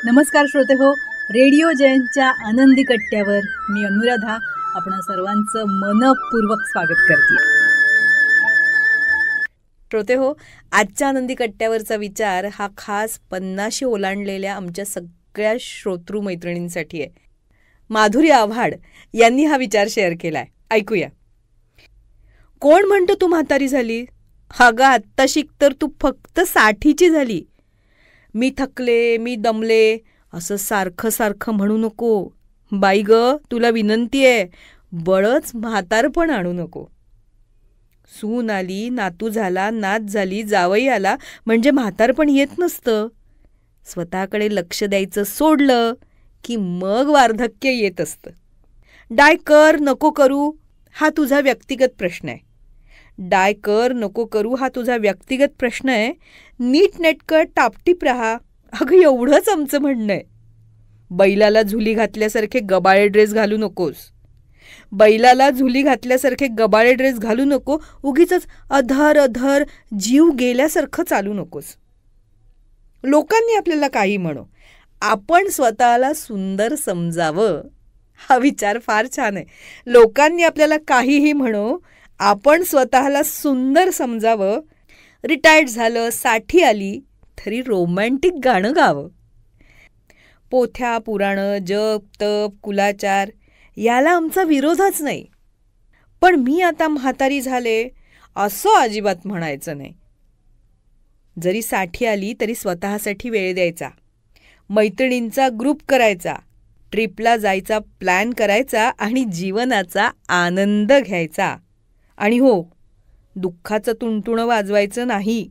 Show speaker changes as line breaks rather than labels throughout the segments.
नमस्कार श्रोते हो, रेडिओ जयंतच्या आनंदी कट्ट्यावर मी अनुराधा आपण सर्वांचं मनपूर्वक स्वागत करते. श्रोते हो, आजच्या आनंदी कट्ट्यावरचा विचार हा खास 50 ओलांडलेल्या आमच्या सगळ्या श्रोतृ मैत्रिणींसाठी आहे. माधुरी आव्हाड यांनी हा विचार शेअर केलाय. ऐकूया. कोण म्हणतं तू म्हातारी झाली? अगं आत्ता शिक तर तू फक्त 60ची झाली. मी थकले, मी दमले असं सारखं सारखं म्हणू नको. बाई ग, तुला विनंती आहे, बळच म्हातारपण आणू नको. सून आली, नातू झाला, नात झाली, जावई आला म्हणजे म्हातारपण येत नसतं. स्वतःकडे लक्ष द्यायचं सोडलं की मग वार्धक्य येत असतं. डाय कर नको करू हा तुझा व्यक्तिगत प्रश्न आहे. डाय कर नको करू हा तुझा व्यक्तिगत प्रश्न आहे. नीटनेटकं टापटीप राहा, अगं एवढंच आमचं म्हणणं आहे. बैलाला झुली घातल्यासारखे गबाळे ड्रेस घालू नकोस. बैलाला झुली घातल्यासारखे गबाळे ड्रेस घालू नको. उगीच अधर अधर जीव गेल्यासारखं चालू नकोस. लोकांनी आपल्याला काही म्हणो, आपण स्वतःला सुंदर समजावं हा विचार फार छान आहे. लोकांनी आपल्याला काहीही म्हणो, आपण स्वतःला सुंदर समजावं. रिटायर्ड झालं, 60 आली तरी रोमॅन्टिक गाणं गावं. पोथ्या पुराणं, जप तप कुलाचार याला आमचा विरोधच नाही. पण मी आता म्हातारी झाले असं अजिबात म्हणायचं नाही. जरी 60 आली तरी स्वतःसाठी वेळ द्यायचा, मैत्रिणींचा ग्रुप करायचा, ट्रिपला जायचा प्लॅन करायचा आणि जीवनाचा आनंद घ्यायचा. आणि हो, दुःखाचं तुणतुणं वाजवायचं नाही.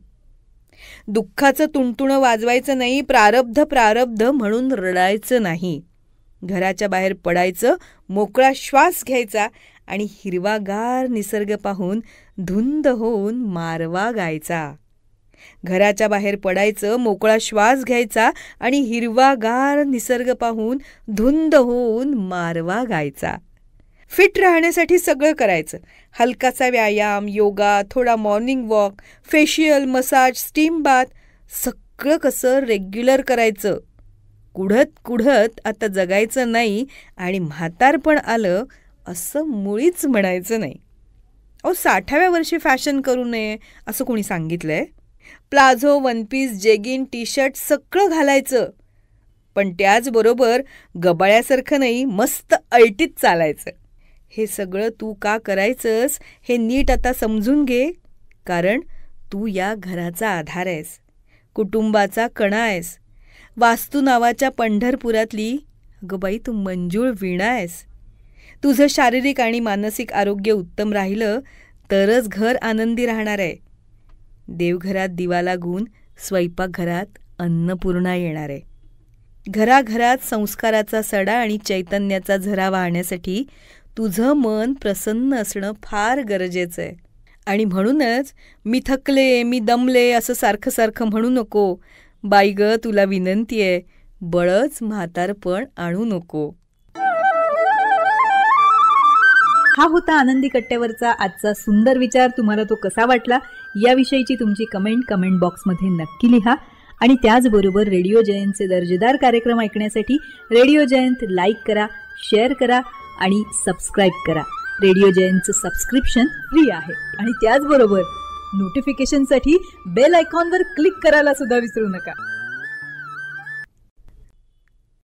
दुःखाचं तुणतुणं वाजवायचं नाही. प्रारब्ध प्रारब्ध म्हणून रडायचं नाही. घराच्या बाहेर पडायचं, मोकळा श्वास घ्यायचा आणि हिरवागार निसर्ग पाहून धुंद होऊन मारवा गायचा. घराच्या बाहेर पडायचं, मोकळा श्वास घ्यायचा आणि हिरवागार निसर्ग पाहून धुंद होऊन मारवा गायचा. फिट राहण्यासाठी सगळं करायचं. हलकासा व्यायाम, योगा, थोडा morning walk, facial, massage, steam bath सगळं कसं रेग्युलर करायचं. कुढत कुढत आता जगायचं नाही आणि म्हातारपण आलं असं मुळीच म्हणायचं नाही. 60व्या वर्षी फॅशन करू नये असं कोणी सांगितलंय? प्लाझो, वनपीस, जेगिन, टी शर्ट सगळं घालायचं, पण त्याचबरोबर गबाळ्यासारखं नाही, मस्त ऐटीत चालायचं. हे सगळं तू का करायचंस हे नीट आता समजून घे. कारण तू या घराचा आधार आहेस, कुटुंबाचा कणा आहेस. वास्तू नावाच्या पंढरपुरातली अगं बाई तू मंजूळ वीणा आहेस. तुझं शारीरिक आणि मानसिक आरोग्य उत्तम राहिलं तरच घर आनंदी राहणार आहे. देवघरात दिवा लागून स्वयंपाकघरात अन्नपूर्णा येणार आहे. घराघरात संस्काराचा सडा आणि चैतन्याचा झरा वाहण्यासाठी तुझं मन प्रसन्न असणं फार गरजेचं आहे. आणि म्हणूनच मी थकले, मी दमले असं सारखं सारखं म्हणू नको. बाई ग, तुला विनंती आहे, बळच म्हातारपण आणू नको. हा होता आनंदी कट्ट्यावरचा आजचा सुंदर विचार. तुम्हाला तो कसा वाटला याविषयीची तुमची कमेंट बॉक्समध्ये नक्की लिहा. आणि त्याचबरोबर रेडिओ जयंतचे दर्जेदार कार्यक्रम ऐकण्यासाठी रेडिओ जयंत लाईक करा, शेअर करा आणि सबस्क्राईब करा. रेडिओ जयंतचं सबस्क्रिप्शन फ्री आहे. आणि त्याचबरोबर नोटिफिकेशनसाठी बेल आयकॉनवर क्लिक करायला सुद्धा विसरू नका.